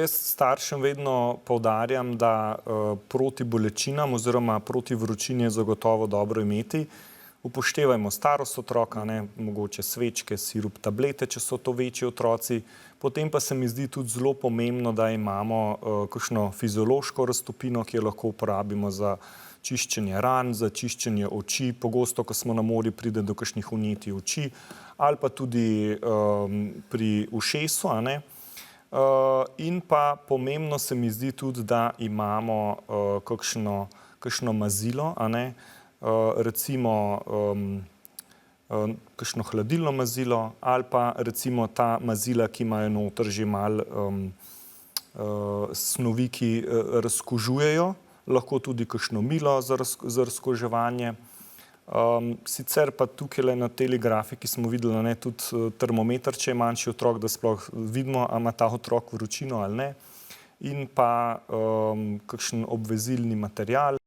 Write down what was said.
jaz staršem vedno poudarjam, da proti bolečinam oziroma proti vročini je zagotovo dobro imeti. Upoštevajmo starost otroka, mogoče svečke, sirup, tablete, če so to večji otroci. Potem pa se mi zdi tudi zelo pomembno, da imamo kakšno fiziološko raztopino, ki jo lahko uporabimo za čiščenje ran, za čiščenje oči. Pogosto, ko smo na morju, pride do kakšnih vnetij oči ali pa tudi pri ušesu, In pa pomembno se mi zdi tudi, da imamo kakšno mazilo, recimo kakšno hladilno mazilo ali pa recimo ta mazila, ki imajo noter že malo snovi, ki razkužujejo, lahko tudi kakšno milo za razkuževanje. Sicer pa tukaj na tej grafiki smo videli tudi termometer, če je manjši otrok, da sploh vidimo, ali ima ta otrok vročino ali ne. In pa kakšen obvezilni material.